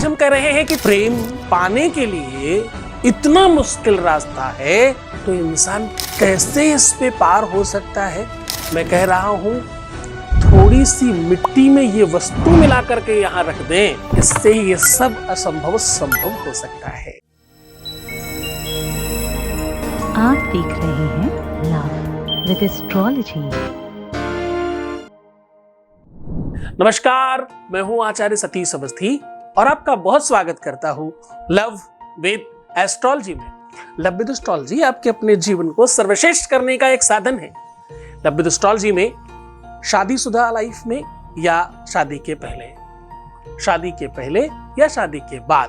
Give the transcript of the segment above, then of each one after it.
आज हम कह रहे हैं कि प्रेम पाने के लिए इतना मुश्किल रास्ता है तो इंसान कैसे इस पे पार हो सकता है। मैं कह रहा हूं थोड़ी सी मिट्टी में ये वस्तु मिला करके यहां रख दें, इससे ये सब असंभव संभव हो सकता है। आप देख रहे हैं लव विद एस्ट्रोलॉजी। नमस्कार, मैं हूं आचार्य सतीश अवस्थी और आपका बहुत स्वागत करता हूं लव विद एस्ट्रोलॉजी में। लव विद एस्ट्रोलॉजी आपके अपने जीवन को सर्वश्रेष्ठ करने का एक साधन है। लव विद एस्ट्रोलॉजी में शादीशुदा लाइफ में या शादी के पहले या शादी के बाद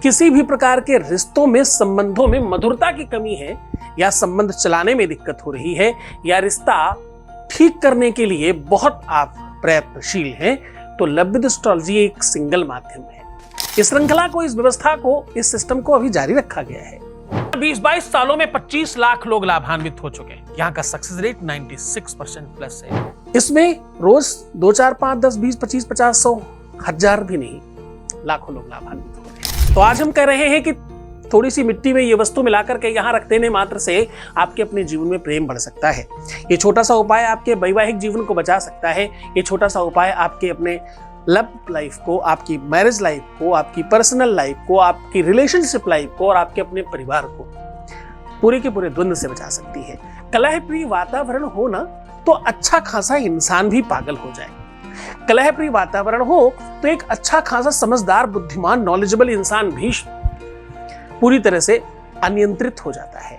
किसी भी प्रकार के रिश्तों में, संबंधों में मधुरता की कमी है या संबंध चलाने में दिक्कत हो रही है या रिश्ता ठीक करने के लिए बहुत आप प्रयत्नशील हैं, तो लव विद एस्ट्रोलॉजी एक सिंगल माध्यम है। इस श्रृंखला को, इस व्यवस्था को, इस सिस्टम को अभी जारी रखा गया है। 20-22 सालों में 25 लाख लोग लाभान्वित हो चुके हैं। यहाँ का सक्सेस रेट 96% प्लस है। इसमें रोज 2, 4, 5, 10, 20, 25, 50, 100, 1000 भी नहीं, लाखों लोग लाभान्वित हो रहे हैं। तो आज हम कह रहे हैं कि थोड़ी सी मिट्टी में ये वस्तु मिलाकर के यहाँ रख देने मात्र से आपके अपने जीवन में प्रेम बढ़ सकता है। ये छोटा सा उपाय आपके वैवाहिक जीवन को बचा सकता है। ये छोटा सा उपाय आपके अपने लव लाइफ को, आपकी मैरिज लाइफ को, आपकी पर्सनल लाइफ को, आपकी रिलेशनशिप लाइफ को और आपके अपने परिवार को पूरे के पूरे द्वंद्व से बचा सकती है। कलहप्रिय वातावरण हो ना तो अच्छा खासा इंसान भी पागल हो जाए। कलहप्रिय वातावरण हो तो एक अच्छा खासा समझदार, बुद्धिमान, नॉलेजेबल इंसान भी पूरी तरह से अनियंत्रित हो जाता है।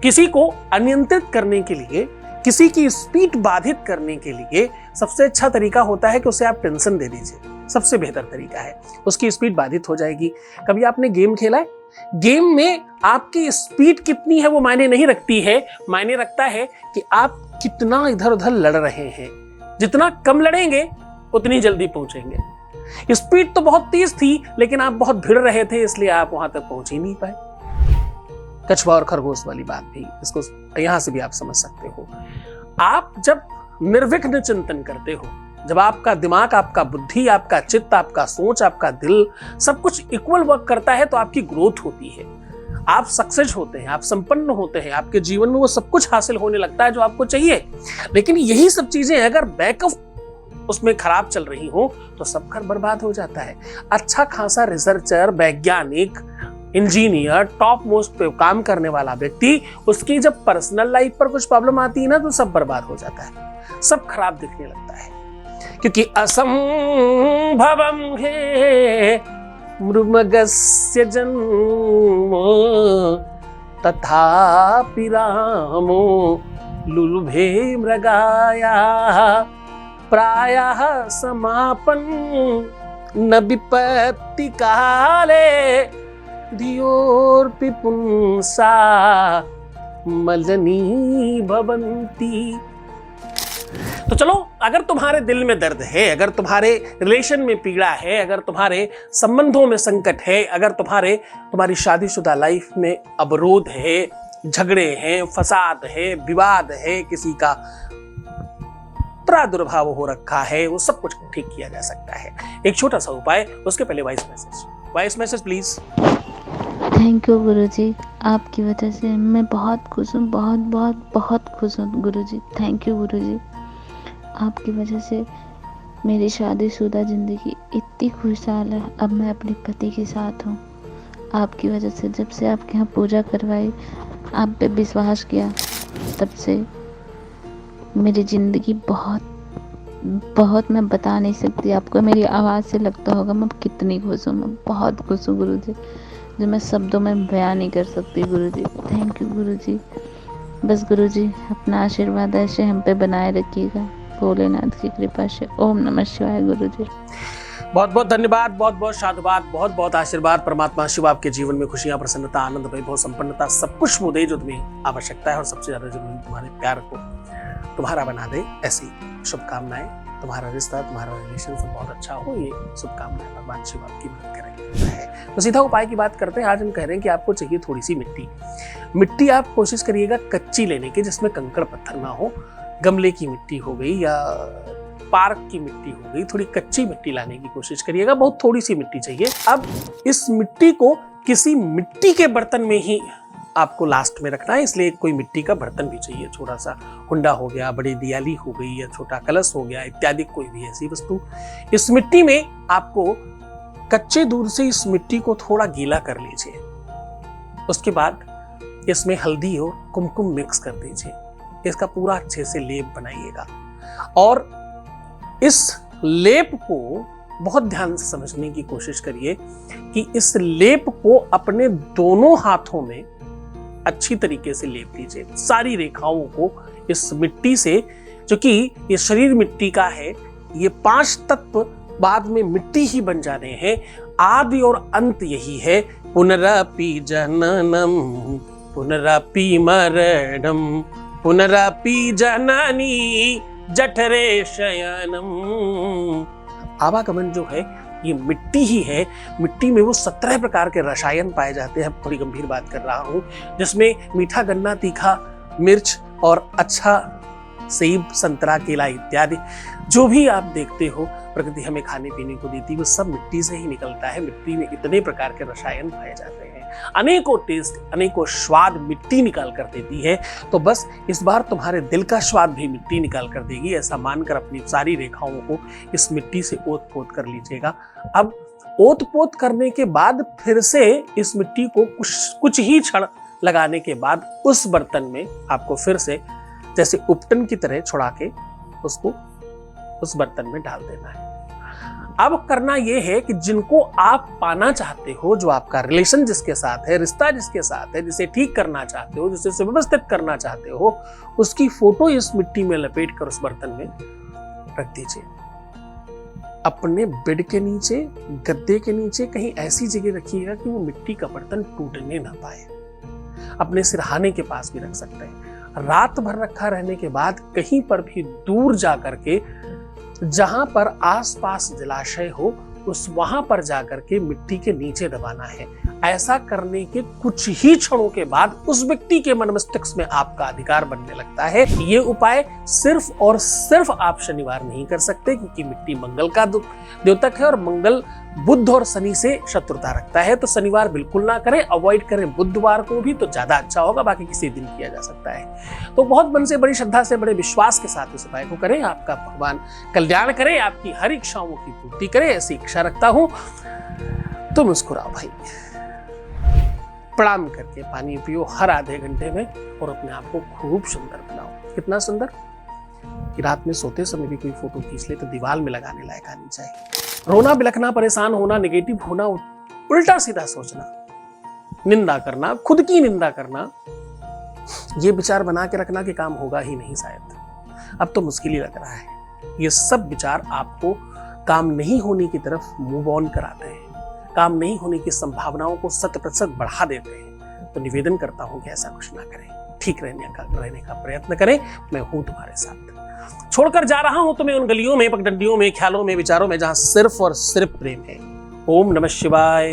किसी को अनियंत्रित करने के लिए, किसी की स्पीड बाधित करने के लिए सबसे अच्छा तरीका होता है कि उसे आप टेंशन दे दीजिए। सबसे बेहतर तरीका है, उसकी स्पीड बाधित हो जाएगी। कभी आपने गेम खेला है? गेम में आपकी स्पीड कितनी है वो मायने नहीं रखती है, मायने रखता है कि आप कितना इधर उधर लड़ रहे हैं। जितना कम लड़ेंगे उतनी जल्दी पहुंचेंगे। स्पीड तो बहुत तेज थी लेकिन आप बहुत भिड़ रहे थे, इसलिए आप वहां तक पहुंच ही नहीं पाए। कछुआ और खरगोश वाली बात भी, इसको यहां से भी आप समझ सकते हो। आप जब निर्विघ्न चिंतन करते हो, जब आपका दिमाग, आपका बुद्धि, आपका चित्त, आपका सोच, आपका दिल सब कुछ इक्वल वर्क करता है तो आपकी ग्रोथ होती है, आप सक्सेस होते हैं, आप संपन्न होते हैं, आपके जीवन में वो सब कुछ हासिल होने लगता है जो आपको चाहिए। लेकिन यही सब चीजें अगर बैकअप उसमें खराब चल रही हो तो सब घर बर्बाद हो जाता है। अच्छा खासा रिसर्चर, वैज्ञानिक, इंजीनियर, टॉप मोस्ट पे काम करने वाला व्यक्ति, उसकी जब पर्सनल लाइफ पर कुछ प्रॉब्लम आती है ना तो सब बर्बाद हो जाता है, सब खराब दिखने लगता है। क्योंकि असंभवम है मृमगस्य जन्मो तथापि रामो लुलुभे मृगाया प्रायः समापन न विपत्ति काले धियोर्पि पुंसा मलनी भवन्ति। तो चलो, अगर तुम्हारे दिल में दर्द है, अगर तुम्हारे रिलेशन में पीड़ा है, अगर तुम्हारे संबंधों में संकट है, अगर तुम्हारी शादीशुदा लाइफ में अवरोध है, झगड़े हैं, फसाद है, विवाद है, किसी का प्रादुर्भाव हो रखा है, वो सब कुछ ठीक किया जा सकता है। एक छोटा सा उपाय, उसके पहले voice message please. Thank you गुरुजी, आपकी वजह से मैं बहुत खुश हूँ, बहुत खुश हूँ गुरुजी। थैंक यू गुरुजी, आपकी वजह से मेरी शादीशुदा ज़िंदगी इतनी खुशहाल है। अब मैं अपने पति के साथ हूँ। आपकी वजह से, जब से आपके यहाँ पूजा करवाई, आप पे विश्वास किया, तब से मेरी ज़िंदगी बहुत मैं बता नहीं सकती। आपको मेरी आवाज़ से लगता होगा मैं कितनी खुश हूँ। मैं बहुत खुश हूँ गुरुजी, जो मैं शब्दों में बयान नहीं कर सकती गुरुजी। थैंक यू गुरुजी। बस गुरुजी अपना आशीर्वाद ऐसे हम पे बनाए रखिएगा, भोलेनाथ की कृपा से। ओम नमः शिवाय गुरुजी। बहुत बहुत धन्यवाद, बहुत बहुत साधुवाद, बहुत बहुत आशीर्वाद। परमात्मा शिव आपके जीवन में खुशियां, प्रसन्नता, आनंद, वैभव, संपन्नता सब कुछ वो दे जो तुम्हें आवश्यकता है, और सबसे ज्यादा जरूरी तुम्हारे प्यार को तुम्हारा बना दे। ऐसी शुभकामनाएं, तुम्हारा रिश्ता, तुम्हारा रिलेशन सब बहुत अच्छा हो, ये शुभकामनाएं भगवान शिव आपकी मदद करें। तो सीधा उपाय की बात करते हैं। आज हम कह रहे हैं कि आपको चाहिए थोड़ी सी मिट्टी आप कोशिश करिएगा कच्ची लेने की, जिसमें कंकड़ पत्थर ना हो। गमले की मिट्टी हो गई या पार्क की मिट्टी हो गई, थोड़ी कच्ची मिट्टी लाने की कोशिश करिएगा, बहुत थोड़ी सी मिट्टी चाहिए। अब इस मिट्टी को किसी मिट्टी के बर्तन में ही आपको लास्ट में रखना है, इसलिए कोई मिट्टी का बर्तन भी चाहिए, छोटा सा कुंडा हो गया, बड़ी दियाली हो गई या छोटा कलश हो गया इत्यादि, कोई भी ऐसी वस्तु। इस मिट्टी में आपको कच्चे दूध से इस मिट्टी को थोड़ा गीला कर लीजिए। उसके बाद इसमें हल्दी और कुमकुम मिक्स कर दीजिए, इसका पूरा अच्छे से लेप बनाइएगा। और इस लेप को बहुत ध्यान से समझने की कोशिश करिए कि इस लेप को अपने दोनों हाथों में अच्छी तरीके से लेप लीजिए, सारी रेखाओं को इस मिट्टी से, जो कि ये शरीर मिट्टी का है, ये 5 तत्व बाद में मिट्टी ही बन जाने हैं, आदि और अंत यही है। पुनरपि जननम पुनरपि मरणम पुनरपि जननी जठरे शयनम। आवागमन जो है ये मिट्टी ही है। मिट्टी में वो 17 प्रकार के रसायन पाए जाते हैं, थोड़ी गंभीर बात कर रहा हूं, जिसमें मीठा, गन्ना, तीखा, मिर्च और अच्छा सेब, संतरा, केला इत्यादि जो भी आप देखते हो प्रकृति हमें खाने पीने को देती है, वो सब मिट्टी से ही निकलता है। मिट्टी में इतने प्रकार के रसायन पाए जाते हैं, अनेकों टेस्ट, अनेकों स्वाद मिट्टी निकाल कर देती है। तो बस इस बार तुम्हारे दिल का स्वाद भी मिट्टी निकाल कर देगी, ऐसा मानकर अपनी सारी रेखाओं को इस मिट्टी से ओत पोत कर लीजिएगा। अब ओत पोत करने के बाद फिर से इस मिट्टी को कुछ ही क्षण लगाने के बाद उस बर्तन में आपको फिर से जैसे उपटन की तरह छुड़ा के उसको उस बर्तन में डाल देना है। अब करना यह है कि जिनको आप पाना चाहते हो, जो आपका रिलेशन जिसके साथ है, रिश्ता जिसके साथ है, जिसे ठीक करना चाहते हो, जिसे सुव्यवस्थित करना चाहते हो, उसकी फोटो इस मिट्टी में लपेट कर उस बर्तन में रख दीजिए। अपने बेड के नीचे, गद्दे के नीचे कहीं ऐसी जगह रखिएगा कि वो मिट्टी का बर्तन टूटने ना पाए। अपने सिरहाने के पास भी रख सकते हैं। रात भर रखा रहने के बाद कहीं पर भी दूर जा करके, जहां पर आसपास जलाशय हो, उस वहां पर जाकर के मिट्टी के नीचे दबाना है। ऐसा करने के कुछ ही क्षणों के बाद उस व्यक्ति के मन मस्तिष्क में आपका अधिकार बनने लगता है। ये उपाय सिर्फ और सिर्फ आप शनिवार नहीं कर सकते, क्योंकि मिट्टी मंगल का द्योतक है और मंगल बुध और शनि से शत्रुता रखता है। तो शनिवार बिल्कुल ना करें, अवॉइड करें। बुधवार को भी तो ज्यादा अच्छा होगा, बाकी किसी दिन किया जा सकता है। तो बहुत मन से, बड़ी श्रद्धा से, बड़े विश्वास के साथ इस उपाय को करें। आपका भगवान कल्याण करे, आपकी हर इच्छाओं की पूर्ति करे, ऐसी इच्छा रखता हूं। तो मुस्कुराओ भाई, प्रणाम करके पानी पियो हर आधे घंटे में और अपने आप को खूब सुंदर बनाओ। कितना सुंदर कि रात में सोते समय भी कोई फोटो खींच ले तो दीवार में लगाने लायक आनी चाहिए। रोना, बिलखना, परेशान होना, नेगेटिव होना, उल्टा सीधा सोचना, निंदा करना, खुद की निंदा करना, ये विचार बना के रखना कि काम होगा ही नहीं शायद, अब तो मुश्किल ही लग रहा है। ये सब विचार आपको काम नहीं होने की तरफ मूव ऑन कराते हैं, काम नहीं होने की संभावनाओं को 100% बढ़ा देते हैं। तो निवेदन करता हूं कि ऐसा कुछ ना करें, ठीक रहने का प्रयत्न करें। मैं हूं तुम्हारे साथ। छोड़कर जा रहा हूं तुम्हें उन गलियों में, पगडंडियों में, ख्यालों में, विचारों में, जहां सिर्फ और सिर्फ प्रेम है। ओम नमः शिवाय।